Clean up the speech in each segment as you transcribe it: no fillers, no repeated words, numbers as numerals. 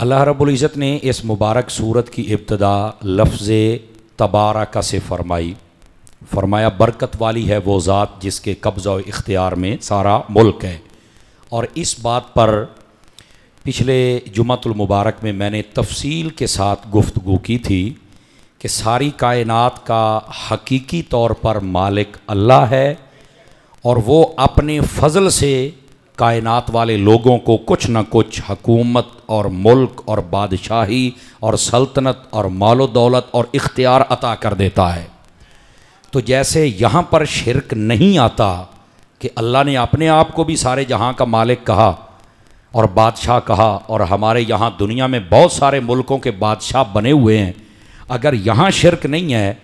अल्लाह रब्बुल इज़्ज़त ने इस मुबारक सूरत की इब्तिदा लफ्ज़ तबारक से फरमाया बरकत वाली है वो ज़ात जिसके कब्ज़ा और इख्तियार में सारा मुल्क है। और इस बात पर पिछले जुमातुल मुबारक में मैंने तफसील के साथ गुफ्तगू की थी कि सारी कायनात का हकीकी तौर पर मालिक अल्लाह है और वो अपने फ़ज़ल से कायनात वाले लोगों को कुछ न कुछ हकूमत और मुल्क और बादशाही और सल्तनत और मालो दौलत और इख्तियार अता कर देता है। तो जैसे यहाँ पर शिरक नहीं आता कि अल्लाह ने अपने आप को भी सारे जहाँ का मालिक कहा और बादशाह कहा, और हमारे यहाँ दुनिया में बहुत सारे मुल्कों के बादशाह बने हुए हैं, अगर यहाँ शिरक नहीं है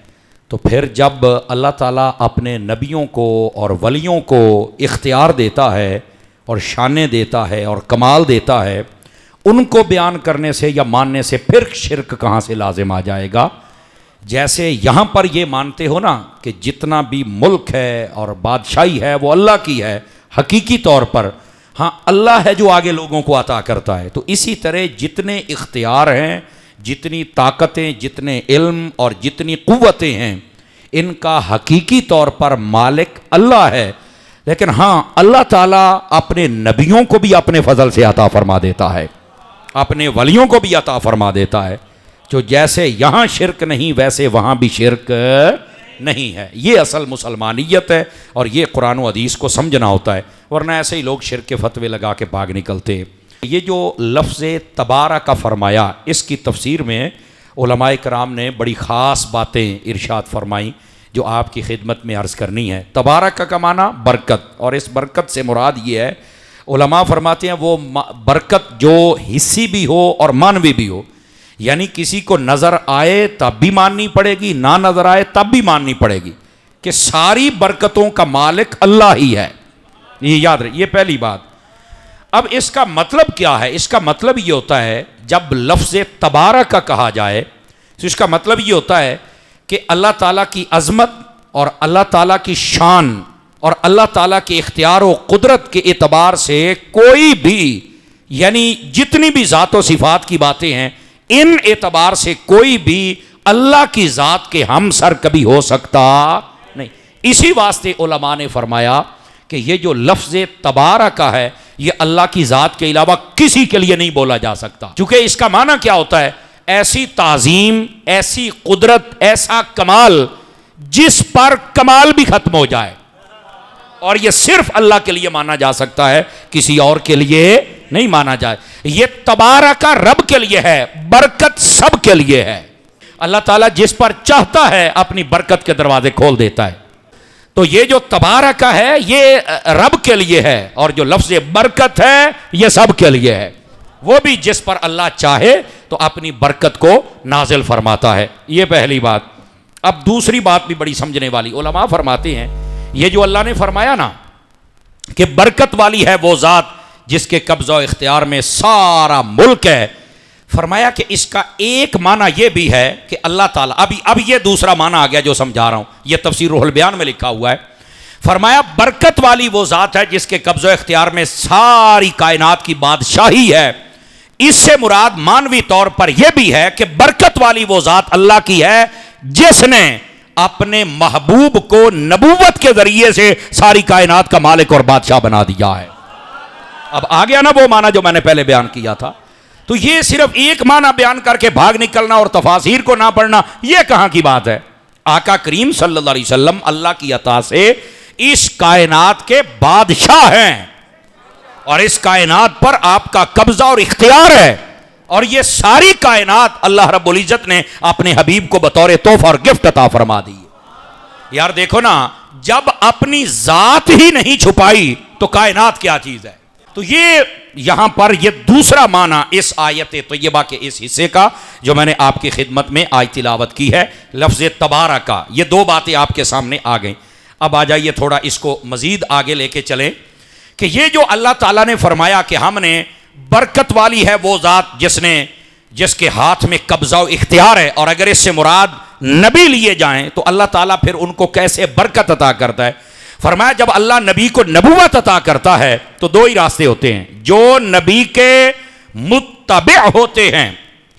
तो फिर जब अल्लाह ताला अपने नबियों को और वलियों को इख्तियार देता है और शाने देता है और कमाल देता है, उनको बयान करने से या मानने से फिर शिरक कहाँ से लाजिम आ जाएगा। जैसे यहाँ पर ये मानते हो ना कि जितना भी मुल्क है और बादशाही है वो अल्लाह की है हकीकी तौर पर, हाँ अल्लाह है जो आगे लोगों को अता करता है, तो इसी तरह जितने इख्तियार हैं, जितनी ताकतें, जितने इल्म और जितनी क़ुव्वतें हैं, इनका हकीकी तौर पर मालिक अल्लाह है। लेकिन हाँ अल्लाह ताला अपने नबियों को भी अपने फजल से अता फरमा देता है, अपने वलियों को भी अता फरमा देता है। जो जैसे यहाँ शिरक नहीं वैसे वहाँ भी शिरक नहीं है। ये असल मुसलमानियत है और ये कुरान व हदीस को समझना होता है, वरना ऐसे ही लोग शिरक के फतवे लगा के भाग निकलते। ये जो लफ्ज़ तबारक का फरमाया, इसकी तफसीर में उलमाए कराम ने बड़ी ख़ास बातें इरशाद फरमाई जो आपकी खिदमत में अर्ज़ करनी है। तबारक का माना बरकत, और इस बरकत से मुराद ये है, उलमा फरमाते हैं वो बरकत जो हिस्सी भी हो और मानवी भी हो, यानी किसी को नज़र आए तब भी माननी पड़ेगी, ना नज़र आए तब भी माननी पड़ेगी कि सारी बरकतों का मालिक अल्लाह ही है। ये याद रहे, ये पहली बात। अब इसका मतलब क्या है? इसका मतलब ये होता है जब लफ्ज़ तबारक का कहा जाए तो इसका मतलब ये होता है कि अल्लाह ताला की अज़मत और अल्लाह ताला की शान और अल्लाह ताला के इख्तियार व कुदरत के एतबार से कोई भी, यानी जितनी भी ज़ात व सिफ़ात की बातें हैं, इन एतबार से कोई भी अल्लाह की ज़ात के हमसर कभी हो सकता नहीं। इसी वास्ते उलमा ने फरमाया कि ये जो लफ्ज़ तबारक का है ये अल्लाह की ज़ात के अलावा किसी के लिए नहीं बोला जा सकता, क्योंकि इसका माना क्या होता है? ऐसी ताज़ीम, ऐसी कुदरत, ऐसा कमाल जिस पर कमाल भी खत्म हो जाए, और ये सिर्फ अल्लाह के लिए माना जा सकता है, किसी और के लिए नहीं माना जाए। ये तबारक का रब के लिए है, बरकत सब के लिए है। अल्लाह ताला जिस पर चाहता है अपनी बरकत के दरवाजे खोल देता है। तो ये जो तबारक का है ये रब के लिए है, और जो लफ्ज़ बरकत है ये सब के लिए है। वो भी जिस पर अल्लाह चाहे तो अपनी बरकत को नाजिल फरमाता है। ये पहली बात। अब दूसरी बात भी बड़ी समझने वाली, उलमा फरमाते हैं ये जो अल्लाह ने फरमाया ना कि बरकत वाली है वो ज़ात जिसके कब्ज़ा इख्तियार में सारा मुल्क है, फरमाया कि इसका एक माना यह भी है कि अल्लाह ताला, अब ये दूसरा माना आ गया जो समझा रहा हूं, यह तफसीर रूहुल बयान में लिखा हुआ है। फरमाया बरकत वाली वो ज़ात है जिसके कब्ज़ा इख्तियार में सारी कायनात की बादशाही है। इससे मुराद मानवी तौर पर यह भी है कि बरकत वाली वो ज़ात अल्लाह की है जिसने अपने महबूब को नबूवत के जरिए से सारी कायनात का मालिक और बादशाह बना दिया है। अब आ गया ना वो माना जो मैंने पहले बयान किया था। तो ये सिर्फ एक माना बयान करके भाग निकलना और तफासीर को ना पढ़ना, ये कहां की बात है? आका करीम सल्लल्लाहु अलैहि वसल्लम अल्लाह की अता से इस कायनात के बादशाह हैं और इस कायनात पर आपका कब्जा और इख्तियार है, और ये सारी कायनात अल्लाह रब्बुल इज़्ज़त ने अपने हबीब को बतौर तोहफा और गिफ्ट अता फरमा दी। यार देखो ना, जब अपनी जात ही नहीं छुपाई तो कायनात क्या चीज है? तो ये यहां पर ये दूसरा माना इस आयत तय्यबा के इस हिस्से का जो मैंने आपकी खिदमत में आज तिलावत की है, लफ्ज़ तबारक का। ये दो बातें आपके सामने आ गई। अब आ जाइए थोड़ा इसको मजीद आगे लेके चलें कि ये जो अल्लाह ताला ने फरमाया कि हमने बरकत वाली है वो ज़ात जिसके हाथ में कब्जा इख्तियार है, और अगर इससे मुराद नबी लिए जाएं तो अल्लाह ताला फिर उनको कैसे बरकत अता करता है? फरमाया जब अल्लाह नबी को नबूवत अता करता है तो दो ही रास्ते होते हैं। जो नबी के मुत्तबे होते हैं,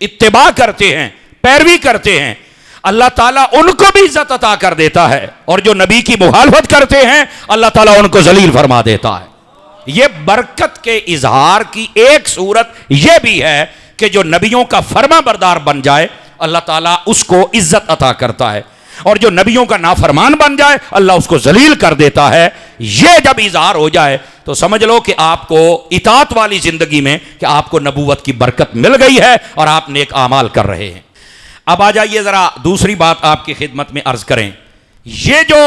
इत्तिबा करते हैं, पैरवी करते हैं, अल्लाह ताला उनको भी इज्जत अता कर देता है, और जो नबी की मुखालफत करते हैं अल्लाह ताला उनको जलील फरमा देता है। यह बरकत के इजहार की एक सूरत यह भी है कि जो नबियों का फर्मा बरदार बन जाए अल्लाह ताला उसको इज्जत अता करता है, और जो नबियों का नाफरमान बन जाए अल्लाह उसको जलील कर देता है। यह जब इजहार हो जाए तो समझ लो कि आपको इताअत वाली जिंदगी में कि आपको नबूवत की बरकत मिल गई है और आप नेक आमाल कर रहे हैं। अब आ जाइए जरा दूसरी बात आपकी खिदमत में अर्ज करें। ये जो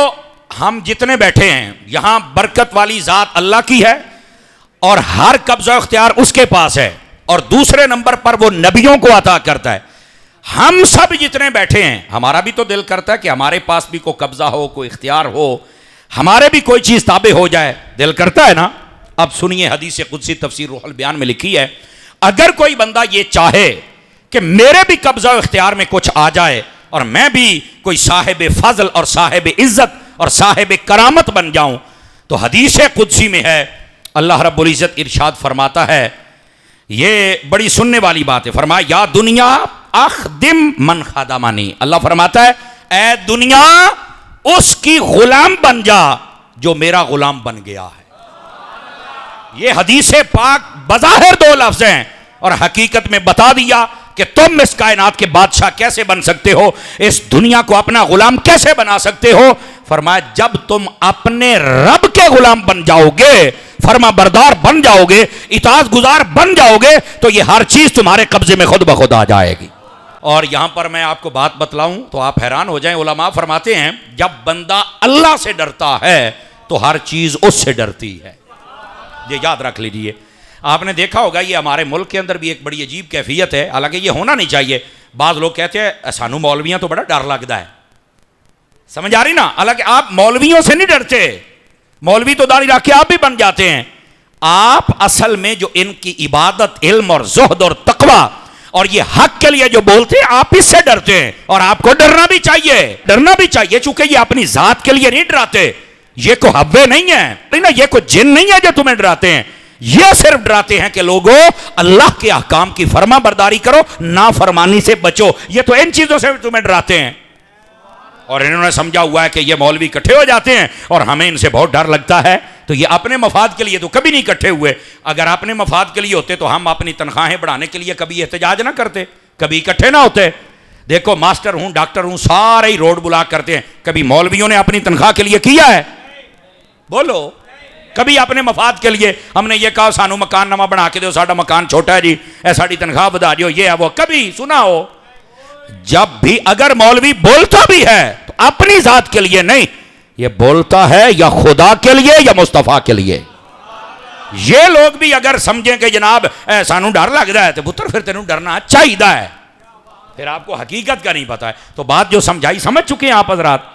हम जितने बैठे हैं यहां बरकत वाली जात अल्लाह की है और हर कब्जा इख्तियार उसके पास है, और दूसरे नंबर पर वो नबियों को अता करता है। हम सब जितने बैठे हैं हमारा भी तो दिल करता है कि हमारे पास भी कोई कब्जा हो, कोई इख्तियार हो, हमारे भी कोई चीज ताबे हो जाए, दिल करता है ना। अब सुनिए, हदीस कुदसी तफसीर रूहुल बयान में लिखी है, अगर कोई बंदा ये चाहे कि मेरे भी कब्जा इख्तियार में कुछ आ जाए और मैं भी कोई साहिब फजल और साहिब इज्जत और साहिब करामत बन जाऊं, तो हदीस कुदसी में है, अल्लाह रब्बुल इज्जत इरशाद फरमाता है, ये बड़ी सुनने वाली बात है, फरमाया या दुनिया अखदिम मन खदमानी, अल्लाह फरमाता है ए दुनिया उसकी गुलाम बन जा जो मेरा गुलाम बन गया है। ये हदीस पाक बज़ाहिर दो लफ्ज़ हैं और हकीकत में बता दिया कि तुम इस कायनात के बादशाह कैसे बन सकते हो, इस दुनिया को अपना गुलाम कैसे बना सकते हो। फरमाया जब तुम अपने रब के गुलाम बन जाओगे, फरमा बरदार बन जाओगे, इताअत गुजार बन जाओगे, तो ये हर चीज तुम्हारे कब्जे में खुद ब खुद आ जाएगी। और यहां पर मैं आपको बात बतलाऊं तो आप हैरान हो जाएं, उलमा फरमाते हैं जब बंदा अल्लाह से डरता है तो हर चीज उससे डरती है। ये याद रख लीजिए। आपने देखा होगा ये हमारे मुल्क के अंदर भी एक बड़ी अजीब कैफियत है, हालांकि ये होना नहीं चाहिए। बाज़ लोग कहते हैं सानू मौलवियां तो बड़ा डर लगता है, समझ आ रही ना। हालांकि आप मौलवियों से नहीं डरते, मौलवी तो दाढ़ी रख के आप भी बन जाते हैं। आप असल में जो इनकी इबादत, इल्म और ज़ुहद और तकवा और ये हक के लिए जो बोलते हैं, आप इससे डरते हैं, और आपको डरना भी चाहिए, डरना भी चाहिए, चूंकि ये अपनी जात के लिए नहीं डराते। ये कोई हव्वे नहीं है, नहीं ना, ये कोई जिन नहीं है जो तुम्हें डराते हैं। ये सिर्फ डराते हैं कि लोगों अल्लाह के अहकाम की फर्मा बरदारी करो, ना फरमानी से बचो। ये तो इन चीजों से तुम्हें डराते हैं। और इन्होंने समझा हुआ है कि ये मौलवी इकट्ठे हो जाते हैं और हमें इनसे बहुत डर लगता है, तो ये अपने मफाद के लिए तो कभी नहीं इकट्ठे हुए। अगर अपने मफाद के लिए होते तो हम अपनी तनख्वाहें बढ़ाने के लिए कभी एहतजाज ना करते, कभी इकट्ठे ना होते। देखो मास्टर हूं, डॉक्टर हूं, सारे ही रोड ब्लॉक करते हैं, कभी मौलवियों ने अपनी तनख्वाह के लिए किया है? बोलो, कभी अपने मफाद के लिए हमने ये कहा सानू मकान नवा बना के दो, साडा मकान छोटा है जी, ऐ साडी तनख्वाह बढ़ा दियो, ये है वो, कभी सुना हो? जब भी अगर मौलवी बोलता भी है तो अपनी जात के लिए नहीं, ये बोलता है या खुदा के लिए या मुस्तफा के लिए। ये लोग भी अगर समझें कि जनाब सानू डर लगता है, तो पुत्र फिर तेनू डरना चाहिए है, फिर आपको हकीकत का नहीं पता है। तो बात जो समझाई समझ चुके हैं आप हजरात।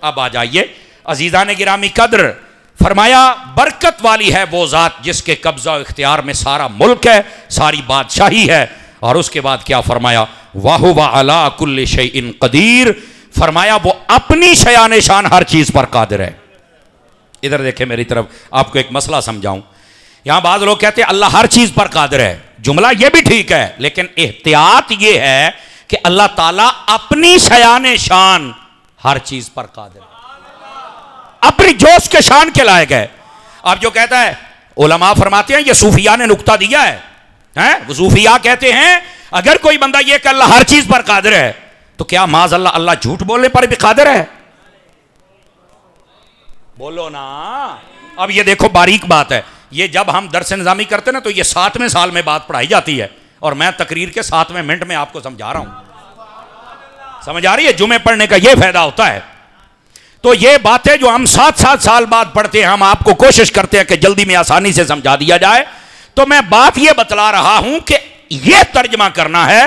अब आ जाइए अजीजा ने गिरामी कद्र, फरमाया बरकत वाली है वो जात जिसके कब्जा इख्तियार में सारा मुल्क है, सारी बादशाही है। और उसके बाद क्या फरमाया, वाहुवा अला कुल्लि शैइन कदीर, फरमाया वो अपनी शयान शान हर चीज पर कादिर है। इधर देखें मेरी तरफ, आपको एक मसला समझाऊं। यहां बाद लोग कहते हैं अल्लाह हर चीज पर कादिर है, जुमला ये भी ठीक है, लेकिन एहतियात ये है कि अल्लाह ताला अपनी शयान शान हर चीज पर कादिर है, अपनी जोश के शान के लायक है। अब जो कहता है, उलमा फरमाते हैं, ये सूफिया ने नुक्ता दिया है, वो सूफिया कहते हैं अगर कोई बंदा ये कि अल्लाह हर चीज पर कादिर है, तो क्या माज अल्लाह झूठ बोलने पर भी कादिर है? बोलो ना। अब ये देखो बारीक बात है, ये जब हम दर्स निज़ामी करते ना तो ये 7वें साल में बात पढ़ाई जाती है, और मैं तकरीर के 7वें मिनट में आपको समझा रहा हूं। समझ आ रही है? जुमे पढ़ने का ये फायदा होता है। तो ये बातें जो हम 7-7 साल बाद पढ़ते हैं, हम आपको कोशिश करते हैं कि जल्दी में आसानी से समझा दिया जाए। तो मैं बात ये बतला रहा हूं कि यह तर्जमा करना है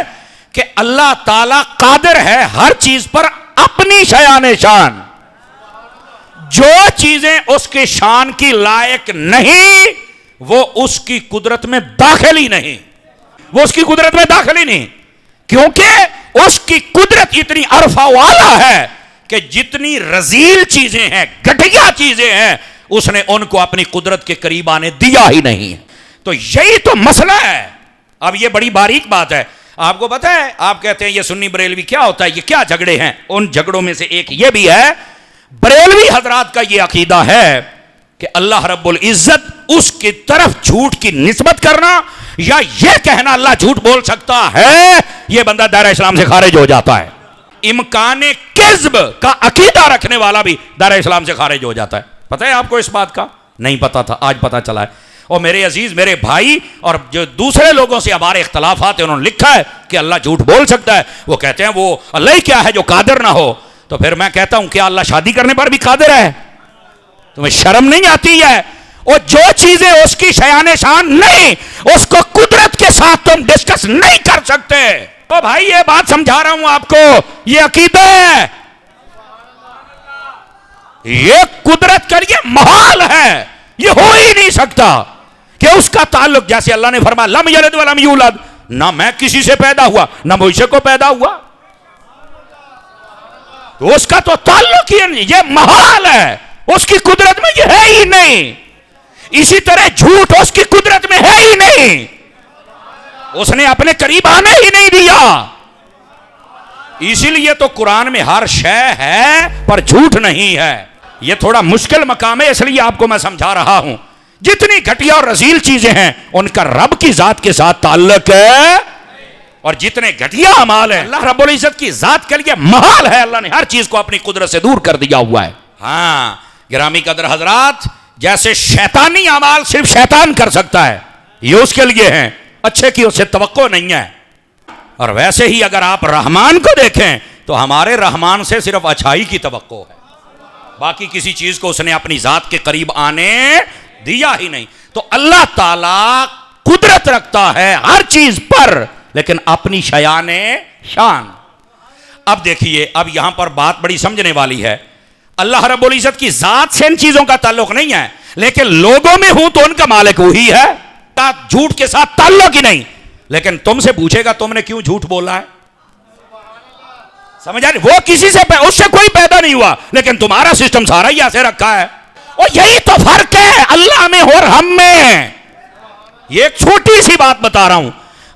कि अल्लाह ताला कादिर है हर चीज पर अपनी शयान शान। जो चीजें उसके शान की लायक नहीं वो उसकी कुदरत में दाखिल ही नहीं, वो उसकी कुदरत में दाखिल ही नहीं, क्योंकि उसकी कुदरत इतनी अरफा वाला है कि जितनी रजील चीजें हैं, घटिया चीजें हैं, उसने उनको अपनी कुदरत के करीब आने दिया ही नहीं है। तो यही तो मसला है, अब ये बड़ी बारीक बात है। आपको पता है, आप कहते हैं ये सुन्नी बरेलवी क्या होता है, ये क्या झगड़े हैं? उन झगड़ों में से एक ये भी है, बरेलवी हजरात का ये अकीदा है कि अल्लाह रब्बुल इज्जत उसकी तरफ झूठ की निस्बत करना या ये कहना अल्लाह झूठ बोल सकता है, ये बंदा दायरा इस्लाम से खारिज हो जाता है। इम्काने किज़्ब का अकीदा रखने वाला भी दायरा इस्लाम से खारिज हो जाता है। पता है आपको इस बात का? नहीं पता था, आज पता चला है। और मेरे अजीज, मेरे भाई और जो दूसरे लोगों से हमारे इख्तलाफात है, उन्होंने लिखा है कि अल्लाह झूठ बोल सकता है। वो कहते हैं वो अल्लाह ही क्या है जो कादिर ना हो। तो फिर मैं कहता हूं क्या अल्लाह शादी करने पर भी कादिर है? तुम्हें शर्म नहीं आती है? और जो चीजें उसकी शयान शान नहीं, उसको कुदरत के साथ तुम डिस्कस नहीं कर सकते। तो भाई ये बात समझा रहा हूं आपको, ये अकीदा है, ये कुदरत का ये महाल है, ये हो ही नहीं सकता कि उसका ताल्लुक, जैसे अल्लाह ने फरमाया लम यलिद वलम यूलद, ना मैं किसी से पैदा हुआ ना मुझसे को पैदा हुआ, तो उसका तो ताल्लुक ही नहीं, ये महाल है, उसकी कुदरत में ये है ही नहीं। इसी तरह झूठ उसकी कुदरत में है ही नहीं, उसने अपने करीब आने ही नहीं दिया। इसीलिए तो कुरान में हर शय है पर झूठ नहीं है। यह थोड़ा मुश्किल मकाम है, इसलिए आपको मैं समझा रहा हूं। जितनी घटिया और रजील चीजें हैं उनका रब की जात के साथ ताल्लुक है, और जितने घटिया अमाल है अल्लाह रब्बुल इज्जत की जात के लिए महाल है। अल्लाह ने हर चीज को अपनी कुदरत से दूर कर दिया हुआ है। हाँ गिरामी कदर हजरात, जैसे शैतानी अमाल सिर्फ शैतान कर सकता है, ये उसके लिए है, अच्छे की उससे तवक्को नहीं है। और वैसे ही अगर आप रहमान को देखें तो हमारे रहमान से सिर्फ अच्छाई की तवक्को है, बाकी किसी चीज को उसने अपनी जात के करीब आने दिया ही नहीं। तो अल्लाह ताला कुदरत रखता है हर चीज पर, लेकिन अपनी शयाने शान। अब देखिए, अब यहां पर बात बड़ी समझने वाली है। अल्लाह रब्बुल इज्जत की जात से इन चीजों का ताल्लुक नहीं है, लेकिन लोगों में हूं तो उनका मालिक वही है, झूठ के साथ ताल्लुक ही नहीं। लेकिन तुमसे पूछेगा तुमने क्यों झूठ बोला है, समझ आ रही? वो किसी से उससे कोई पैदा नहीं हुआ, लेकिन तुम्हारा सिस्टम सारा ही ऐसे रखा है। और यही तो फर्क है अल्लाह में और हम में। ये एक छोटी सी बात बता रहा हूं,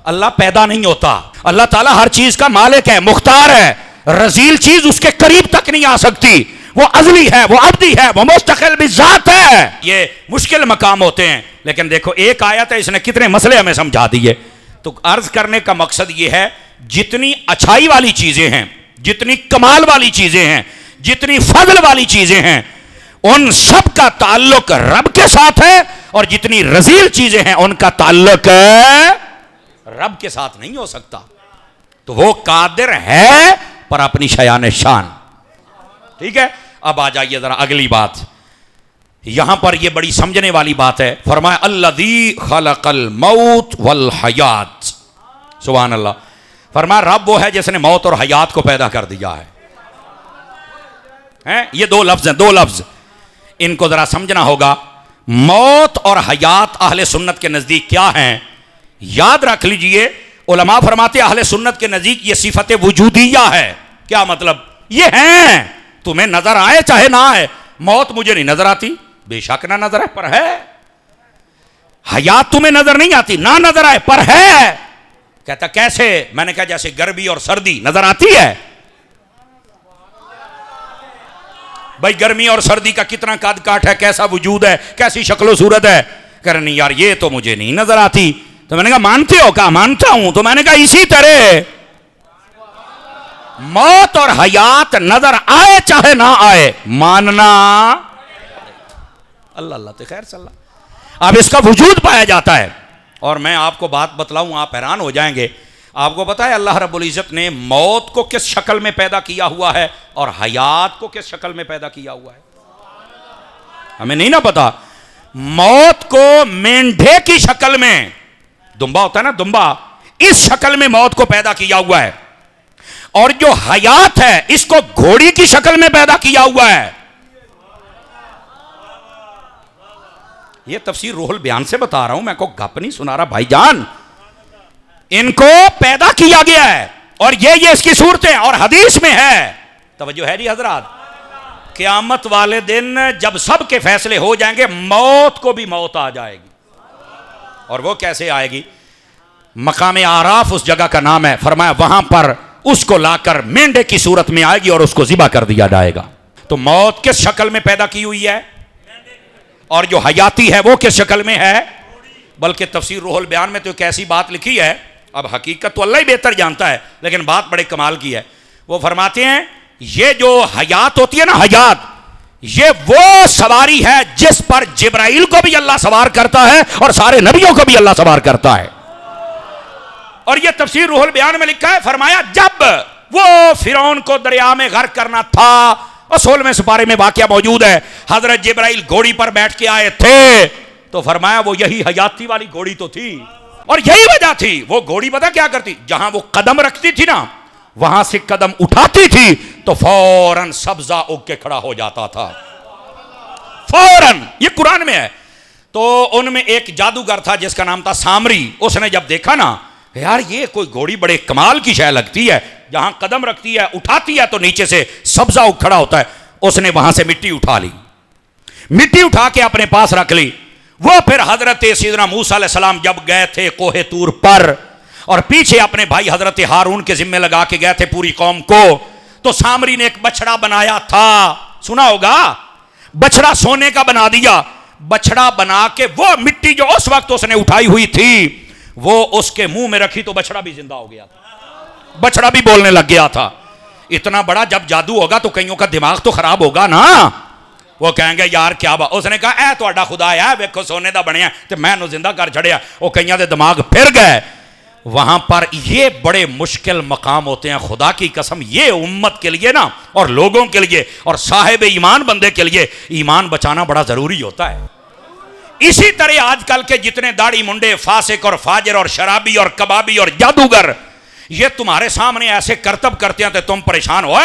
अल्लाह पैदा नहीं होता, अल्लाह ताला हर चीज का मालिक है, मुख्तार है। रजील चीज उसके करीब तक नहीं आ सकती, वो अज़ली है, वो अब्दी है, वो मुस्तकिल भी ज़ात है। ये मुश्किल मकाम होते हैं। लेकिन देखो एक आयत है, इसने कितने मसले हमें समझा दिए। तो अर्ज करने का मकसद ये है, जितनी अच्छाई वाली चीजें हैं, जितनी कमाल वाली चीजें हैं, जितनी फजल वाली चीजें हैं, उन सब का ताल्लुक रब के साथ है, और जितनी रजील चीजें हैं उनका ताल्लुक रब के साथ नहीं हो सकता। तो वो कादिर है पर अपनी शयान शान। ठीक है, अब आ जाइए जरा अगली बात। यहां पर यह बड़ी समझने वाली बात है। फरमाया अल्लज़ी खलक़ल मौत वल हयात, सुभान अल्लाह। फरमाया रब वो है जिसने मौत और हयात को पैदा कर दिया है। ये दो लफ्ज हैं, दो लफ्ज, इनको जरा समझना होगा। मौत और हयात अहले सुन्नत के नजदीक क्या हैं? याद रख लीजिए, उलमा फरमाते अहले सुन्नत के नजदीक ये सिफत वजूदिया है। क्या मतलब? ये हैं, तुम्हें नजर आए चाहे ना आए। मौत मुझे नहीं नजर आती, बेशक ना नजर आए पर है। हयात तुम्हें नजर नहीं आती, ना नजर आए पर है। कहता कैसे? मैंने कहा जैसे गर्मी और सर्दी नजर आती है। भाई गर्मी और सर्दी का कितना काट काट है, कैसा वजूद है, कैसी शक्लो सूरत है। कह नहीं यार ये तो मुझे नहीं नजर आती। तो मैंने कहा मानते हो? कहा मानता हूं। तो मैंने कहा इसी तरह मौत और हयात नजर आए चाहे ना आए, मानना अल्लाह अल्लाह तो खैर सल्ला। अब इसका वजूद पाया जाता है। और मैं आपको बात बतलाऊं, आप हैरान हो जाएंगे। आपको पता है अल्लाह रब्बुल इज्जत ने मौत को किस शक्ल में पैदा किया हुआ है और हयात को किस शक्ल में पैदा किया हुआ है? हमें नहीं ना पता। मौत को मेंढे की शक्ल में, दुम्बा होता है ना दुम्बा, इस शक्ल में मौत को पैदा किया हुआ है। और जो हयात है इसको घोड़ी की शक्ल में पैदा किया हुआ है। यह तफसीर रूहुल बयान से बता रहा हूं, मैं को गप नहीं सुना रहा भाईजान। इनको पैदा किया गया है और ये इसकी सूरतें और हदीस में है। तवज्जो है जी हजरात? क़यामत वाले दिन जब सब के फैसले हो जाएंगे, मौत को भी मौत आ जाएगी। और वो कैसे आएगी? मकाम आराफ उस जगह का नाम है। फरमाया वहां पर उसको लाकर मेंढे की सूरत में आएगी और उसको ज़िबा कर दिया जाएगा। तो मौत किस शक्ल में पैदा की हुई है, और जो हयाती है वो किस शक्ल में है। बल्कि तफसीर रूहुल बयान में तो एक ऐसी बात लिखी है, अब हकीकत तो अल्लाह ही बेहतर जानता है, लेकिन बात बड़े कमाल की है। वो फरमाते हैं ये जो हयात होती है ना, हयात, ये वो सवारी है जिस पर जिब्राइल को भी अल्लाह सवार करता है और सारे नबियों को भी अल्लाह सवार करता है। और ये तफसीर रूहुल बयान में लिखा है, फरमाया जब वो फिरौन को दरिया में गर्क करना था, और 16वें सिपारे में वाकया मौजूद है, हजरत जिब्राइल घोड़ी पर बैठ के आए थे, तो फरमाया वो यही हयाती वाली घोड़ी तो थी, और यही वजह थी। वो घोड़ी पता क्या करती, जहां वो कदम रखती थी ना, वहां से कदम उठाती थी तो फौरन सब्जा उग के खड़ा हो जाता था, फौरन। ये कुरान में है। तो उनमें एक जादूगर था जिसका नाम था सामरी। उसने जब देखा ना, यार ये कोई घोड़ी बड़े कमाल की शय लगती है, जहां कदम रखती है उठाती है तो नीचे से सब्जा उग खड़ा होता है। उसने वहां से मिट्टी उठा ली, मिट्टी उठा के अपने पास रख ली। वो फिर हजरत सैयदना मूसा अलैहिस्सलाम जब गए थे कोहे तूर पर, और पीछे अपने भाई हजरत हारून के जिम्मे लगा के गए थे पूरी कौम को, तो सामरी ने एक बछड़ा बनाया था, सुना होगा, बछड़ा सोने का बना दिया। बछड़ा बना के वो मिट्टी जो उस वक्त उसने उठाई हुई थी वो उसके मुंह में रखी तो बछड़ा भी जिंदा हो गया था, बछड़ा भी बोलने लग गया था। इतना बड़ा जब जादू होगा तो कईयों का दिमाग तो खराब होगा ना। वो कहेंगे यार क्या बात। उसने कहा ए तुहाडा खुदा है, वेखो सोने का बनया तो मैं इन्हू जिंदा कर छड़िया। वो कईयों के दिमाग फिर गए। वहां पर ये बड़े मुश्किल मकाम होते हैं, खुदा की कसम, ये उम्मत के लिए ना, और लोगों के लिए, और साहिब ईमान बंदे के लिए ईमान बचाना बड़ा जरूरी होता है। इसी तरह आजकल के जितने दाढ़ी मुंडे, फासिक और फाजिर और शराबी और कबाबी और जादूगर, ये तुम्हारे सामने ऐसे करतब करते हैं तो तुम परेशान हो,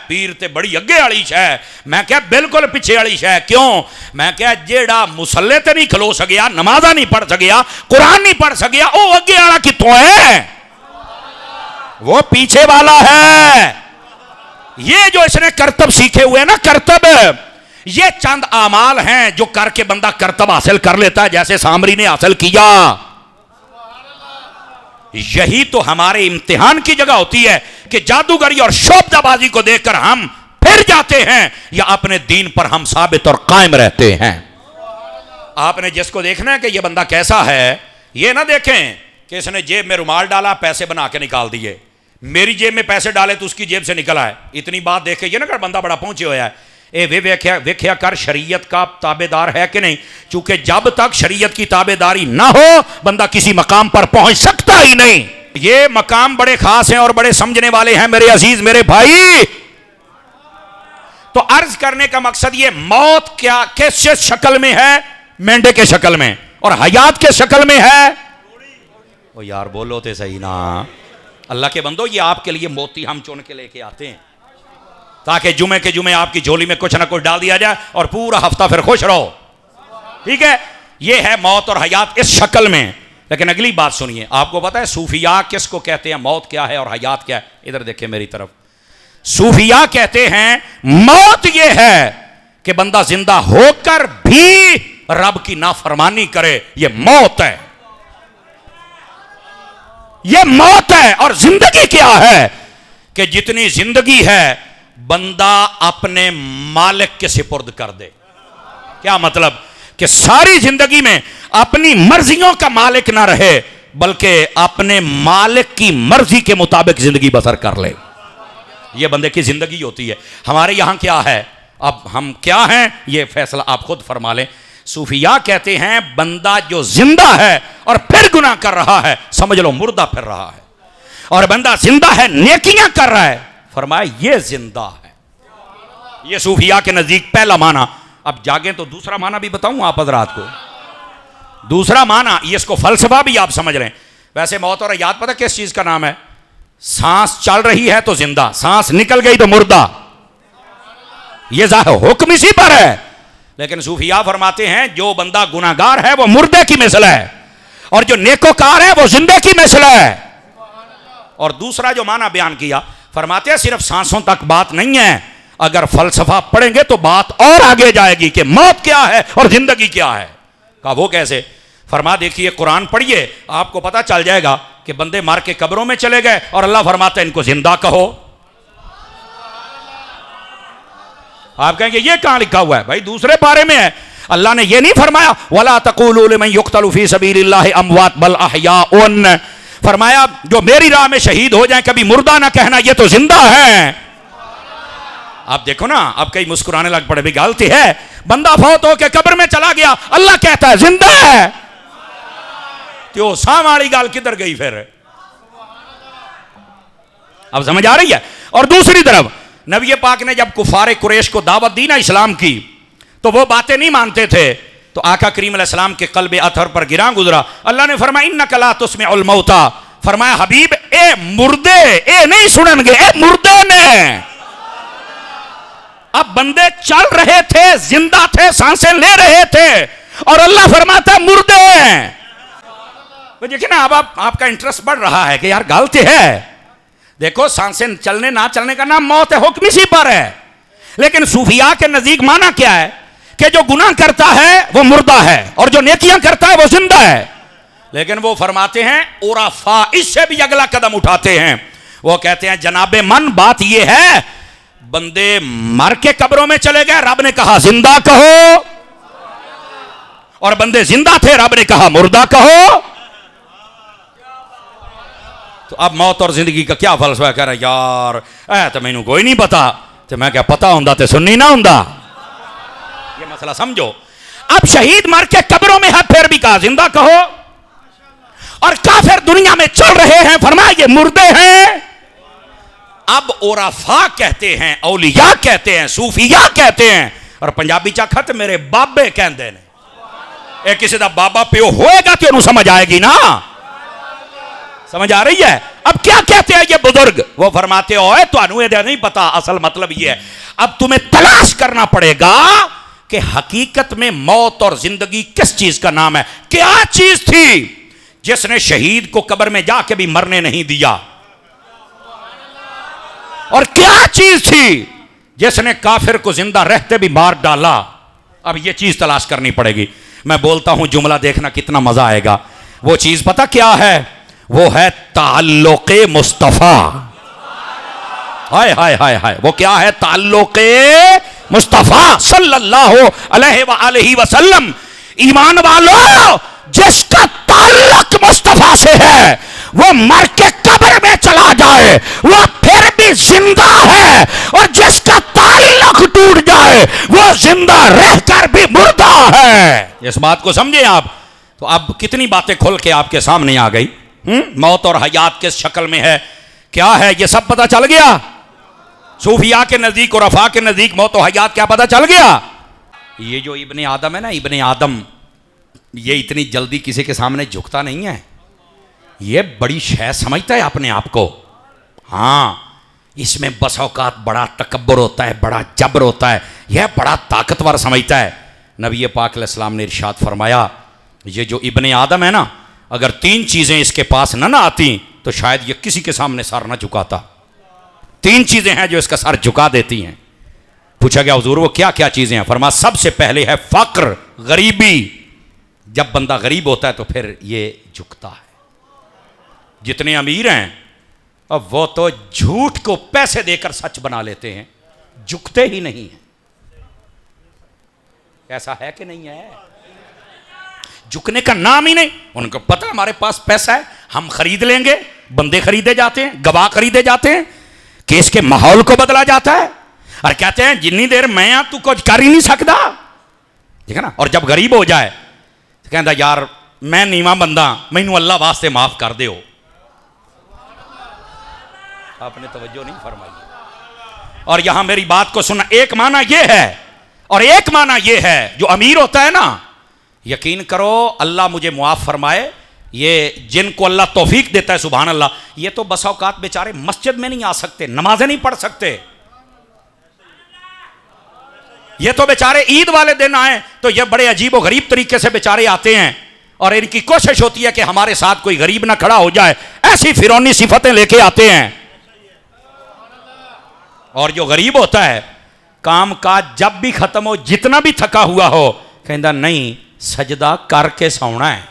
पीर ते बड़ी अगे वाली है। मैं क्या बिल्कुल पिछे वाली है। क्यों? मैं क्या जेड़ा मुसल्ले ते नहीं खलो सकिया, नमाजा नहीं पढ़ सकिया, कुरान नहीं पढ़ सकिया, वो अगे वाला कितों है, वो पीछे वाला है। ये जो इसने करतब सीखे हुए ना, करतब, ये चंद आमाल हैं जो करके बंदा करतब हासिल कर लेता है, जैसे सामरी ने हासिल किया। यही तो हमारे इम्तिहान की जगह होती है कि जादूगरी और शोबदाबाजी को देखकर हम फिर जाते हैं या अपने दीन पर हम साबित और कायम रहते हैं। आपने जिसको देखना है कि यह बंदा कैसा है, यह ना देखें कि इसने जेब में रुमाल डाला, पैसे बना के निकाल दिए, मेरी जेब में पैसे डाले तो उसकी जेब से निकल आए। इतनी बात देखे ये ना कर बंदा बड़ा पहुंचे हुआ है। ए वे वेख्या कर शरीयत का ताबेदार है कि नहीं, क्योंकि जब तक शरीयत की ताबेदारी ना हो बंदा किसी मकाम पर पहुंच सकता ही नहीं। ये मकाम बड़े खास हैं और बड़े समझने वाले हैं मेरे अजीज, मेरे भाई। तो अर्ज करने का मकसद ये, मौत क्या किस शक्ल में है, मेंढे के शक्ल में, और हयात के शक्ल में है। ओ यार बोलो तो सही ना। अल्लाह के बंदो, ये आपके लिए मोती हम चुन के लेके आते हैं ताकि जुमे के जुमे आपकी झोली में कुछ ना कुछ डाल दिया जाए और पूरा हफ्ता फिर खुश रहो। ठीक है, ये है मौत और हयात इस शक्ल में। लेकिन अगली बात सुनिए, आपको पता है सूफिया किसको कहते हैं, मौत क्या है और हयात क्या है? इधर देखिए मेरी तरफ। सूफिया कहते हैं मौत ये है कि बंदा जिंदा होकर भी रब की नाफरमानी करे, ये मौत है, ये मौत है। और जिंदगी क्या है कि जितनी जिंदगी है बंदा अपने मालिक के सिपुर्द कर दे। क्या मतलब? कि सारी जिंदगी में अपनी मर्जियों का मालिक ना रहे, बल्कि अपने मालिक की मर्जी के मुताबिक जिंदगी बसर कर ले। यह बंदे की जिंदगी होती है। हमारे यहां क्या है, अब हम क्या हैं यह फैसला आप खुद फरमा लें। सूफिया कहते हैं बंदा जो जिंदा है और फिर गुनाह कर रहा है, समझ लो मुर्दा फिर रहा है। और बंदा जिंदा है नेकियां कर रहा है, फरमाया ये जिंदा है। ये सूफिया के नजदीक पहला माना। अब जागे तो दूसरा माना भी बताऊं आप हजरात को। दूसरा माना, ये इसको फलसफा भी आप समझ लें। वैसे मौत और हयात पता किस चीज का नाम है? सांस चल रही है तो जिंदा, सांस निकल गई तो मुर्दा। ये हुक्म इसी पर है। लेकिन सूफिया फरमाते हैं जो बंदा गुनाहगार है वो मुर्दे की मिसल है, और जो नेकोकार है वो जिंदे की मिसल है। और दूसरा जो माना बयान किया, फरमाते हैं सिर्फ सांसों तक बात नहीं है, अगर फलसफा पढ़ेंगे तो बात और आगे जाएगी कि मौत क्या है और जिंदगी क्या है। कहा वो कैसे? फरमा देखिए कुरान पढ़िए, आपको पता चल जाएगा कि बंदे मार के कब्रों में चले गए और अल्लाह फरमाता है इनको जिंदा कहो। आप कहेंगे ये कहां लिखा हुआ है? भाई दूसरे पारे में है। अल्लाह ने ये नहीं फरमाया वला तक़ूलू लिमन युक़्तलू फ़ी सबीलिल्लाहि अमवात बल अहयाउन, फरमाया जो मेरी राह में शहीद हो जाए कभी मुर्दा ना कहना, ये तो जिंदा है। आप देखो ना, अब कई मुस्कुराने लग पड़े, भी गलती है, बंदा फौत होकर कब्र में चला गया, अल्लाह कहता है जिंदा है, तो साम वाली गाल किधर गई फिर? अब समझ आ रही है? और दूसरी तरफ नबी पाक ने जब कुफारे कुरैश को दावत दी ना इस्लाम की, तो वो बातें नहीं मानते थे, तो आका करीम अलैहिस्सलाम के कल्बे अथर पर गिरा गुजरा। अल्लाह ने फरमाया इन्नका ला तुस्मिउल मौता, फरमाया हबीब ए मुर्दे ए नहीं सुनेंगे, ए मुर्दे ने। अब बंदे चल रहे थे, जिंदा थे, सांसें ले रहे थे, और अल्लाह फरमाता मुर्दे। तो देखिए ना, अब आपका इंटरेस्ट बढ़ रहा है कि यार गलती है। देखो सांसें चलने ना चलने का नाम मौत है, हुक्म इसी पर है। लेकिन सूफिया के नजदीक माना क्या है कि जो गुनाह करता है वो मुर्दा है और जो नेकियां करता है वो जिंदा है। लेकिन वो फरमाते हैं उराफा इससे भी अगला कदम उठाते हैं, वो कहते हैं जनाबे मन बात ये है बंदे मर के कब्रों में चले गए, रब ने कहा जिंदा कहो, और बंदे जिंदा थे, रब ने कहा मुर्दा कहो। तो अब मौत और जिंदगी का क्या फलसफा? कह रहा यार ऐ तो मैनू कोई नहीं पता, तो मैं क्या पता होंदा तो सुननी ना होंदा। ये मसला समझो। अब शहीद मर के कब्रों में है, फिर भी कहा जिंदा कहो, और काफिर दुनिया में चल रहे हैं, फरमाया ये मुर्दे हैं। अब ओराफा कहते हैं, औलिया कहते हैं, सूफिया कहते हैं, और पंजाबी चा खत मेरे बाबे कहते ने। किसी का बाबा प्यो होएगा तो उन्हें समझ आएगी ना, समझ आ रही है? अब क्या कहते हैं ये बुजुर्ग? वो फरमाते हो तुहानू ये नहीं पता, असल मतलब ये है अब तुम्हें तलाश करना पड़ेगा कि हकीकत में मौत और जिंदगी किस चीज का नाम है। क्या चीज थी जिसने शहीद को कब्र में जाके भी मरने नहीं दिया, और क्या चीज थी जिसने काफिर को जिंदा रहते भी मार डाला? अब ये चीज तलाश करनी पड़ेगी। मैं बोलता हूं जुमला, देखना कितना मजा आएगा। वो चीज पता क्या है? वो है ताल्लुक़े मुस्तफ़ा। हाय हाय हाय हाय, वो क्या है? ताल्लुक़े मुस्तफ़ा सल्लल्लाहु अलैहि वसल्लम। ईमान वालों, जिसका ताल्लुक मुस्तफ़ा से है वो मर के कब्र में चला जाए वो फिर भी जिंदा है, और जिसका ताल्लुक टूट जाए वो जिंदा रहकर भी मुर्दा है। इस बात को समझे आप? तो अब कितनी बातें खुल के आपके सामने आ गई। मौत और हयात किस शक्ल में है, क्या है, ये सब पता चल गया। सूफिया के नजदीक और अफा के नजदीक मौत और हयात क्या पता चल गया? ये जो इब्ने आदम है ना, इब्ने आदम, ये इतनी जल्दी किसी के सामने झुकता नहीं है। ये बड़ी शय समझता है अपने आप को। हाँ, इसमें बस औकात बड़ा तकब्बुर होता है, बड़ा जबर होता है, यह बड़ा ताकतवर समझता है। नबी पाक अलैहिस्सलाम ने इरशाद फरमाया ये जो इब्ने आदम है ना, अगर तीन चीजें इसके पास न आती तो शायद ये किसी के सामने सर न झुकाता। तीन चीजें हैं जो इसका सर झुका देती हैं। पूछा गया हुजूर वो क्या क्या चीजें हैं? फरमाया सबसे पहले है फक्र, गरीबी। जब बंदा गरीब होता है तो फिर ये झुकता है। जितने अमीर हैं अब वो तो झूठ को पैसे देकर सच बना लेते हैं, झुकते ही नहीं हैं। ऐसा है कि नहीं है? झुकने का नाम ही नहीं। उनको पता हमारे पास पैसा है, हम खरीद लेंगे। बंदे खरीदे जाते हैं, गवाह खरीदे जाते हैं, केस के माहौल को बदला जाता है, और कहते हैं जितनी देर मैं तू कुछ कर ही नहीं सकता, ठीक है ना। और जब गरीब हो जाए तो कहता यार मैं नीवा बंदा, मैनू अल्लाह वास्ते माफ कर दो। आपने तवज्जो नहीं फरमाई। और यहां मेरी बात को सुनना, एक माना यह है और एक माना यह है, जो अमीर होता है ना, यकीन करो अल्लाह मुझे मुआफ फरमाए, ये जिनको अल्लाह तौफीक देता है सुभान अल्लाह, ये तो बस औकात बेचारे मस्जिद में नहीं आ सकते, नमाजें नहीं पढ़ सकते। ये तो बेचारे ईद वाले दिन आए तो ये बड़े अजीब और गरीब तरीके से बेचारे आते हैं, और इनकी कोशिश होती है कि हमारे साथ कोई गरीब ना खड़ा हो जाए, ऐसी फिरौनी सिफतें लेके आते हैं। और जो गरीब होता है काम काज जब भी खत्म हो, जितना भी थका हुआ हो, कहता नहीं सजदा करके सोना है।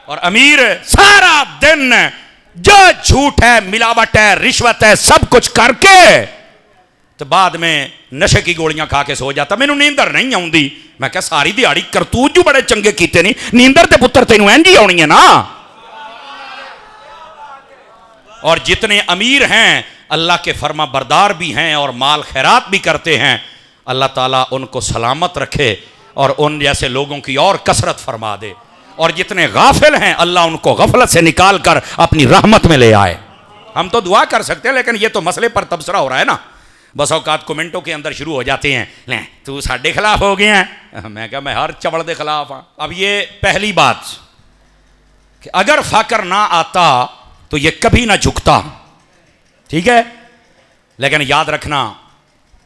और अमीर सारा दिन जो झूठ है, मिलावट है, रिश्वत है, सब कुछ करके तो बाद में नशे की गोलियां खा के सो जाता। मैनू नींदर नहीं आउंदी। मैं क्या सारी दिहाड़ी करतूत जो बड़े चंगे कीते नहीं, नींदर ते पुत्र तेनू इंज ही आउणी है ना। और जितने अमीर हैं अल्लाह के फर्मा बरदार भी हैं और माल खैरात भी करते हैं, अल्लाह ताला उनको सलामत रखे और उन जैसे लोगों की और कसरत फरमा दे। और जितने गाफिल हैं अल्लाह उनको गफलत से निकाल कर अपनी रहमत में ले आए। हम तो दुआ कर सकते हैं, लेकिन ये तो मसले पर तबसरा हो रहा है ना। बस औकात कमेंटों के अंदर शुरू हो जाते हैं, ले तू साढ़े खिलाफ हो गया है। मैं क्या, मैं हर चवड़ के खिलाफ हाँ। अब ये पहली बात कि अगर फाकर ना आता तो ये कभी ना झुकता, ठीक है। लेकिन याद रखना,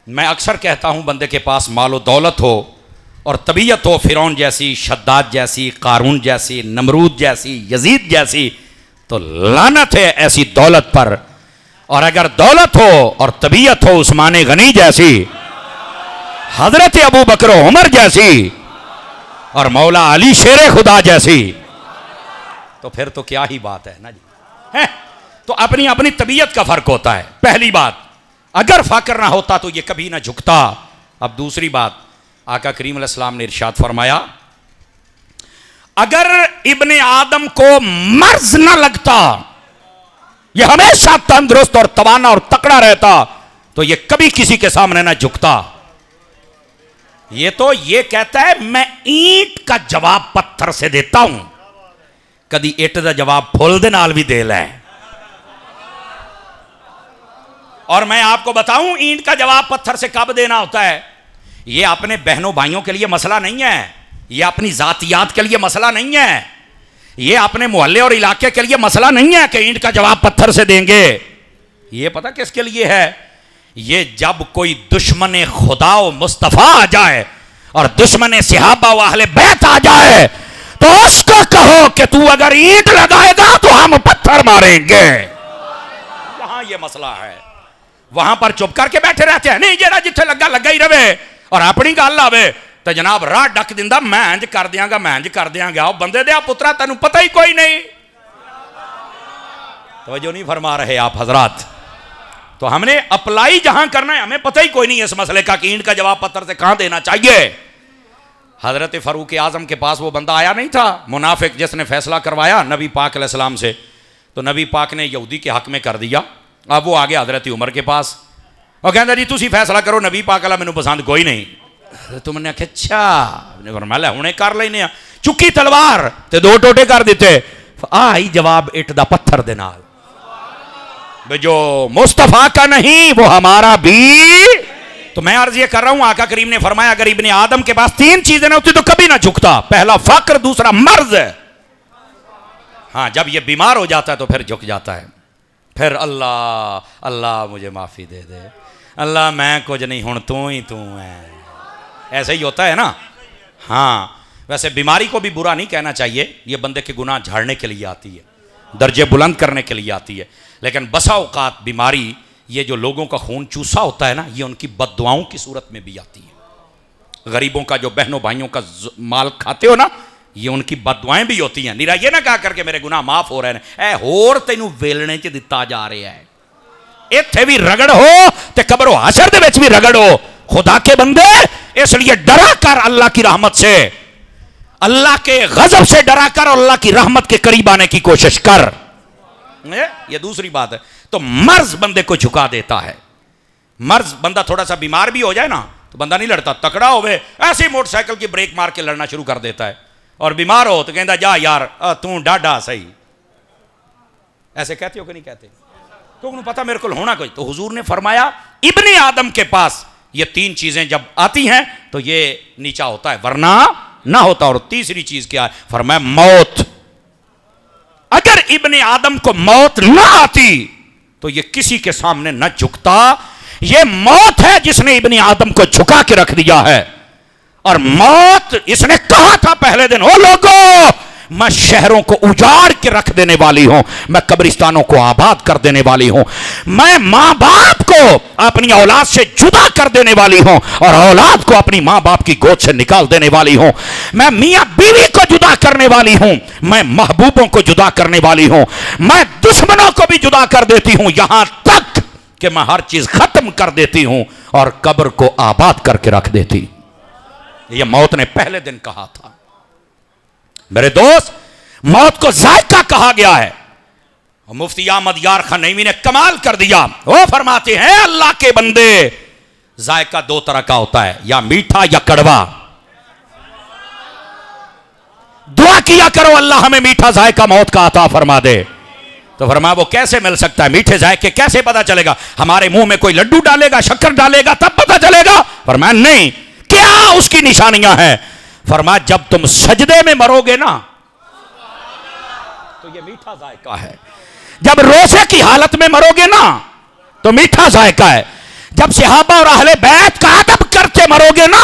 मैं अक्सर कहता हूं बंदे के पास मालो दौलत हो और तबीयत हो फिरौन जैसी, शद्दाद जैसी, कारून जैसी, नमरूद जैसी, यजीद जैसी, तो लानत है ऐसी दौलत पर। और अगर दौलत हो और तबीयत हो उस्मान गनी जैसी, हजरत अबू बकर उमर जैसी और मौला अली शेर खुदा जैसी, तो फिर तो क्या ही बात है ना जी, है। तो अपनी अपनी तबीयत का फर्क होता है। पहली बात, अगर फाकर ना होता तो ये कभी ना झुकता। अब दूसरी बात, आका करीम अलैहिस्सलाम ने इरशाद फरमाया, अगर इब्ने आदम को मर्ज ना लगता, ये हमेशा तंदुरुस्त और तवाना और तकड़ा रहता, तो ये कभी किसी के सामने ना झुकता। ये तो ये कहता है मैं ईंट का जवाब पत्थर से देता हूं, कदी ईट का जवाब फुल दे नाल भी दे ले। और मैं आपको बताऊं ईंट का जवाब पत्थर से कब देना होता है। ये अपने बहनों भाइयों के लिए मसला नहीं है, ये अपनी जातियात के लिए मसला नहीं है, ये अपने मोहल्ले और इलाके के लिए मसला नहीं है कि ईंट का जवाब पत्थर से देंगे। ये पता किसके लिए है? ये जब कोई दुश्मन खुदा व मुस्तफा आ जाए और दुश्मन सहाबा व अहले बैत आ जाए, तो उसको कहो कि तू अगर ईंट लगाएगा तो हम पत्थर मारेंगे। यहां ये मसला है। वहां पर चुप करके बैठे रहते हैं, नहीं जेड़ा जिथे लगा लगा ही रहे, और अपनी गल आवे तो जनाब राह डक दिंदा, मैं इंज कर दियांगा, मैं इंज कर दियांगा। बंदे दे पुत्रा तेनू पता ही कोई नहीं। तवज्जो नहीं फरमा रहे आप हजरात। तो हमने अप्लाई जहां करना है, हमें पता ही कोई नहीं इस मसले का कि ईंट का जवाब पत्थर से कहां देना चाहिए। हजरत फारूक आजम के पास वो बंदा आया नहीं था, मुनाफिक, जिसने फैसला करवाया नबी पाक अलैहिस्सलाम से। तो नबी पाक ने यहूदी के हक में कर दिया। अब वो आ गया हजरत उमर के पास और कहता जी तुसी फैसला करो, नबी पाक अल्लाह मैनू पसंद कोई नहीं। तुमने आख्या अच्छा, फरमाया हुणे कर लेने आ। चुकी तलवार ते दो टोटे कर दिते। आई जवाब इट दा पत्थर दे नाल, जो मुस्तफा का नहीं वो हमारा भी। तो मैं अर्ज ये कर रहा हूं, आका करीम ने फरमाया अगर इब्ने आदम के पास तीन चीजें ना होती तो कभी ना झुकता। पहला फक्र, दूसरा मर्ज। हाँ, जब ये बीमार हो जाता है तो फिर झुक जाता है। फिर अल्लाह अल्लाह मुझे माफी दे दे, अल्लाह मैं कुछ नहीं, हुण तू ही तू है। ऐसे ही होता है ना। हाँ, वैसे बीमारी को भी बुरा नहीं कहना चाहिए, ये बंदे के गुनाह झाड़ने के लिए आती है, दर्जे बुलंद करने के लिए आती है। लेकिन बसा औकात बीमारी, ये जो लोगों का खून चूसा होता है ना, ये उनकी बद्दुआओं की सूरत में भी आती है। गरीबों का जो बहनों भाइयों का माल खाते हो ना, ये उनकी बद्दुआएं भी होती हैं। निरा ये ना कहा करके मेरे गुनाह माफ हो रहे हैं, ए होर तैनू वेलने च दिता जा रहा है। इत्थे भी रगड़ हो ते कब्र हाशर दे विच भी रगड़ हो। खुदा के बंदे, इसलिए डरा कर अल्लाह की रहमत से, अल्लाह के गजब से डरा कर अल्लाह की रहमत के करीब आने की कोशिश कर। ये दूसरी बात है। तो मर्ज बंदे को झुका देता है। मर्ज, बंदा थोड़ा सा बीमार भी हो जाए ना तो बंदा नहीं लड़ता, तकड़ा होवे ऐसे ही मोटरसाइकिल की ब्रेक मार के लड़ना शुरू कर देता है। और बीमार हो तो कहता जा यार तू डाढ़ा सही। ऐसे कहते हो कि नहीं कहते? तो पता मेरे को होना कोई। तो हुजूर ने फरमाया इब्ने आदम के पास ये तीन चीजें जब आती हैं तो ये नीचा होता है, वरना ना होता। और तीसरी चीज क्या है? फरमाया मौत। अगर इब्ने आदम को मौत ना आती तो ये किसी के सामने न झुकता। ये मौत है जिसने इब्ने आदम को झुका के रख दिया है। और मौत, इसने कहा था पहले दिन, ओ लोगों मैं शहरों को उजाड़ के रख देने वाली हूं, मैं कब्रिस्तानों को आबाद कर देने वाली हूं, मैं मां बाप को अपनी औलाद से जुदा कर देने वाली हूं और औलाद को अपनी मां बाप की गोद से निकाल देने वाली हूं, मैं मियां बीवी को जुदा करने वाली हूं, मैं महबूबों को जुदा करने वाली हूं, मैं दुश्मनों को भी जुदा कर देती हूं, यहां तक कि मैं हर चीज खत्म कर देती हूं और कब्र को आबाद करके रख देती। यह मौत ने पहले दिन कहा था। मेरे दोस्त, मौत को जायका कहा गया है। मुफ्ती अहमद यार खान नईमी ने कमाल कर दिया। वो फरमाते हैं अल्लाह के बंदे, जायका दो तरह का होता है, या मीठा या कड़वा। दुआ किया करो अल्लाह हमें मीठा जायका मौत का अता फरमा दे। तो फरमा वो कैसे मिल सकता है? मीठे जायके कैसे पता चलेगा? हमारे मुंह में कोई लड्डू डालेगा, शक्कर डालेगा तब पता चलेगा? फरमाया नहीं। क्या उसकी निशानियां हैं? फरमाया जब तुम सजदे में मरोगे ना तो ये मीठा जायका है, जब रोजे की हालत में मरोगे ना तो मीठा जायका है, जब सहाबा और अहले बैत का अदब करके मरोगे ना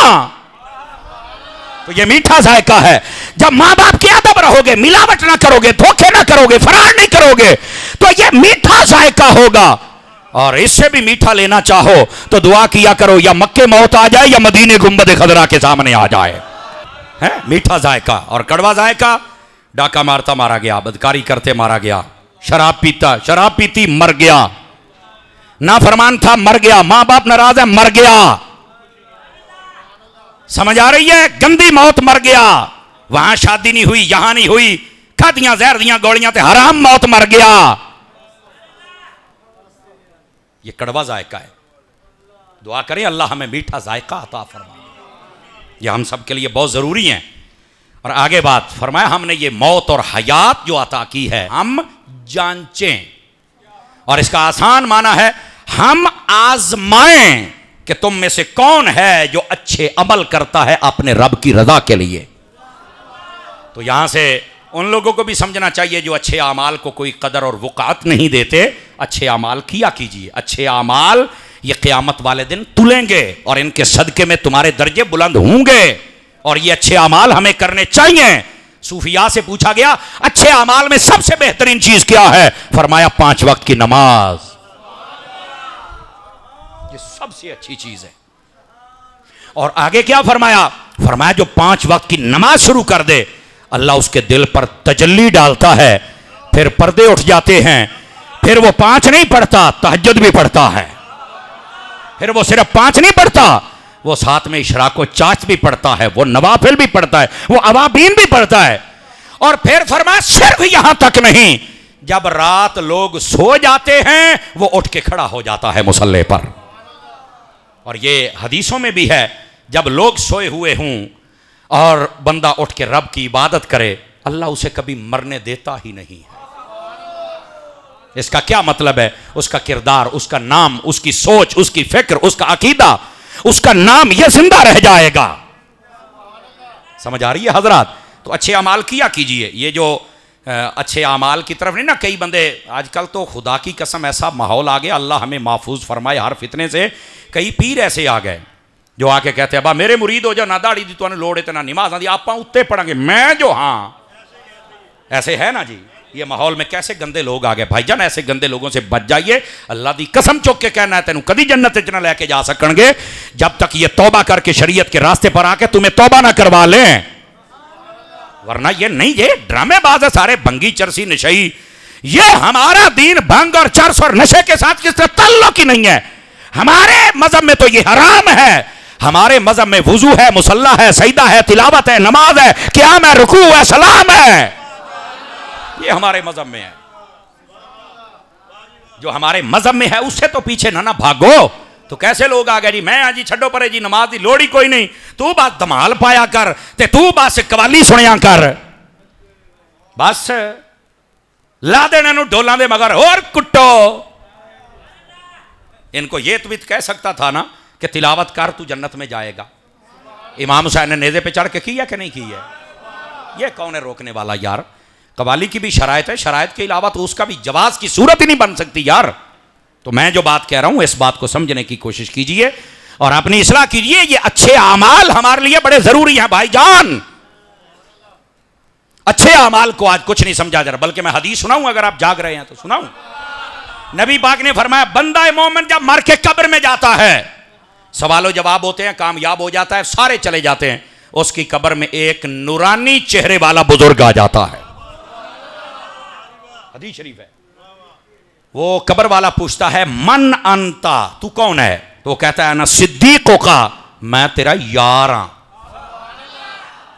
तो ये मीठा जायका है, जब मां बाप के अदब रहोगे, मिलावट ना करोगे, धोखे ना करोगे, फरार नहीं करोगे तो ये मीठा जायका होगा। और इससे भी मीठा लेना चाहो तो दुआ किया करो या मक्के मौत आ जाए या मदीने गुंबद खदरा के सामने आ जाए। है मीठा जायका। और कड़वा जायका, डाका मारता मारा गया, बदकारी करते मारा गया, शराब पीता शराब पीती मर गया, नाफरमान था मर गया, मां बाप नाराज है मर गया। समझ आ रही है? गंदी मौत मर गया। वहां शादी नहीं हुई, यहां नहीं हुई, खादियां जहर दियां गोलियां ते हराम मौत मर गया। ये कड़वा जायका है। दुआ करें अल्लाह हमें मीठा जायका अता फरमाए। ये हम सब के लिए बहुत जरूरी है। और आगे बात फरमाया हमने ये मौत और हयात जो अता की है हम जांचें, और इसका आसान माना है हम आजमाएं कि तुम में से कौन है जो अच्छे अमल करता है अपने रब की रजा के लिए। तो यहां से उन लोगों को भी समझना चाहिए जो अच्छे आमाल को कोई कदर और वक़ात नहीं देते। अच्छे आमाल किया कीजिए, अच्छे आमाल ये क़यामत वाले दिन तुलेंगे और इनके सदक़े में तुम्हारे दर्जे बुलंद होंगे, और ये अच्छे आमाल हमें करने चाहिए। सूफिया से पूछा गया अच्छे आमाल में सबसे बेहतरीन चीज क्या है? फरमाया 5 वक्त की नमाज, ये सबसे अच्छी चीज है। और आगे क्या फरमाया? फरमाया जो 5 वक्त की नमाज शुरू कर दे अल्लाह उसके दिल पर तजल्ली डालता है, फिर पर्दे उठ जाते हैं, फिर वो 5 नहीं पढ़ता, तहज्जुद भी पढ़ता है, फिर वो सिर्फ 5 नहीं पढ़ता, वो साथ में इशराक व चाच भी पढ़ता है, वो नवाफिल भी पढ़ता है, वो अवाबीन भी पढ़ता है। और फिर फरमाया सिर्फ यहां तक नहीं, जब रात लोग सो जाते हैं वो उठ के खड़ा हो जाता है मुसल्ले पर। और ये हदीसों में भी है जब लोग सोए हुए हों और बंदा उठ के रब की इबादत करे अल्लाह उसे कभी मरने देता ही नहीं है। इसका क्या मतलब है? उसका किरदार, उसका नाम, उसकी सोच, उसकी फिक्र, उसका अकीदा, उसका नाम यह जिंदा रह जाएगा। समझ आ रही है हजरात? तो अच्छे अमाल किया कीजिए। ये जो अच्छे अमाल की तरफ नहीं ना, कई बंदे आजकल तो खुदा की कसम ऐसा माहौल आ गया, अल्लाह हमें महफूज फरमाए हर फितने से। कई पीर ऐसे आ गए जो आके कहते हैं बा मेरे मुरीद हो जाओ, ना दाड़ी दी तो लोड़ है, ना नमाज आदि, आप उत्ते पढ़ेंगे मैं जो। हाँ ऐसे है ना जी। ये माहौल में कैसे गंदे लोग आ गए भाईजान। ऐसे गंदे लोगों से बच जाइए। अल्लाह दी कसम चुक के कहना है तेन कभी जन्नत च ना लेके जा सकणगे जब तक ये तौबा करके शरीयत के रास्ते पर आके तुम्हें तौबा ना करवा लें, वरना ये नहीं, ये ड्रामेबाज है सारे, भंगी चरसी नशई। ये हमारा दीन भंग और चरस और नशे के साथ किस तरह ताल्लुक ही नहीं है। हमारे मजहब में तो ये हराम है। हमारे मजहब में वुजू है, मुसल्ला है, सजदा है, तिलावत है, नमाज है, क़याम है, रुकू है, सलाम है। ये हमारे मजहब में है। जो हमारे मजहब में है उससे तो पीछे ना भागो। तो कैसे लोग आ गए जी मैं आज छड्डो परे जी नमाज की लोड़ ही कोई नहीं, तू बस धमाल पाया कर ते तू बस कवाली सुनिया कर, बस ला देने ढोलों दे मगर और कुट्टो। इनको ये तो कह सकता था ना कि तिलावत कर तू जन्नत में जाएगा। इमाम हुसैन ने नेज़े पे चढ़ के किया कि नहीं किया? ये कौन है रोकने वाला यार? कवाली की भी शरायत है, शरायत के अलावा तो उसका भी जवाज की सूरत ही नहीं बन सकती यार। तो मैं जो बात कह रहा हूं इस बात को समझने की कोशिश कीजिए और अपनी इस्लाह कीजिए। ये अच्छे आमाल हमारे लिए बड़े जरूरी हैं भाईजान। अच्छे अमाल को आज कुछ नहीं समझा जा रहा, बल्कि मैं हदीस सुनाऊं, अगर आप जाग रहे हैं तो सुनाऊं। नबी पाक ने फरमाया, बंदा मोमिन जब मर के कब्र में जाता है, सवालों जवाब होते हैं, कामयाब हो जाता है, सारे चले जाते हैं, उसकी कब्र में एक नूरानी चेहरे वाला बुजुर्ग आ जाता है। हदीस शरीफ है। वो कब्र वाला पूछता है, मन अंता, तू कौन है? तो वो कहता है, ना सिद्दीकों का, मैं तेरा यार हां,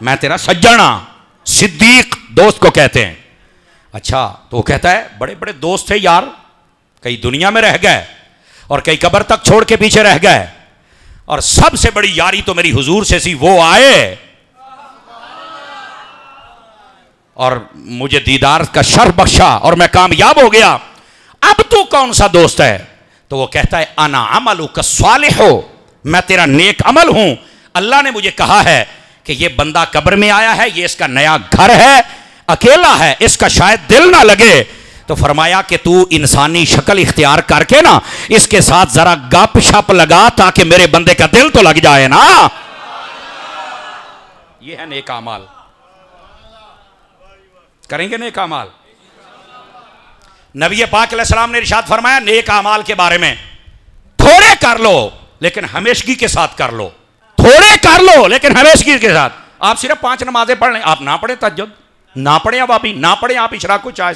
मैं तेरा सज्जन हां। सिद्दीक दोस्त को कहते हैं। अच्छा, तो वो कहता है, बड़े बड़े दोस्त थे यार, कई दुनिया में रह गए और कई कब्र तक छोड़ के पीछे रह गए, और सबसे बड़ी यारी तो मेरी हुजूर से सी, वो आए और मुझे दीदार का शर्फ बख्शा और मैं कामयाब हो गया। अब तू कौन सा दोस्त है? तो वो कहता है, अना अमलु का सालिह हो, मैं तेरा नेक अमल हूं। अल्लाह ने मुझे कहा है कि ये बंदा कब्र में आया है, ये इसका नया घर है, अकेला है, इसका शायद दिल ना लगे, तो फरमाया कि तू इंसानी शक्ल इख्तियार करके ना इसके साथ जरा गप शप लगा, ताकि मेरे बंदे का दिल तो लग जाए ना। ये है नेक अमाल। करेंगे नेक अमाल। नबी पाक अलैहिस्सलाम ने इरशाद फरमाया नेक अमाल के बारे में, थोड़े कर लो लेकिन हमेशगी के साथ कर लो, थोड़े कर लो लेकिन हमेशगी के साथ। आप सिर्फ 5 नमाजें पढ़ लें, आप ना पढ़े तहज्जुद, ना पढ़े अब अभी, ना पढ़े आप इशरा को चाहे,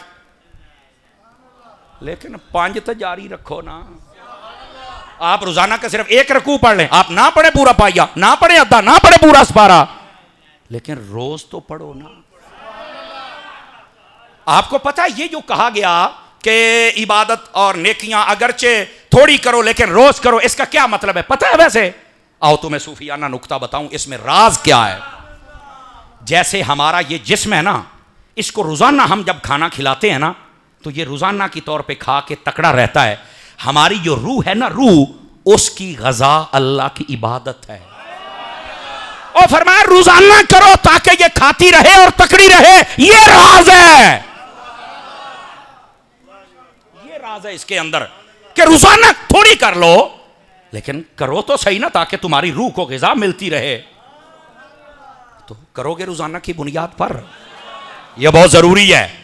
लेकिन 5 तो जारी रखो ना। आप रोजाना का सिर्फ 1 रकू पढ़ लें, आप ना पढ़े पूरा पाया, ना पढ़े अद्धा, ना पढ़े पूरा सपारा, लेकिन रोज तो पढ़ो ना। आपको पता है ये जो कहा गया कि इबादत और नेकियां अगरचे थोड़ी करो लेकिन रोज करो, इसका क्या मतलब है पता है? वैसे आओ तुम्हें सूफियाना नुक्ता बताऊं, इसमें राज क्या है। जैसे हमारा ये जिस्म है ना, इसको रोजाना हम जब खाना खिलाते हैं ना, तो ये रोजाना की तौर पे खा के तकड़ा रहता है। हमारी जो रूह है ना, रूह, उसकी गजा अल्लाह की इबादत है। और फरमाया रोजाना करो ताकि ये खाती रहे और तकड़ी रहे। ये राज है, ये राज है इसके अंदर कि रोजाना थोड़ी कर लो लेकिन करो तो सही ना, ताकि तुम्हारी रूह को ग़िज़ा मिलती रहे। तो करोगे रोजाना की बुनियाद पर, यह बहुत जरूरी है।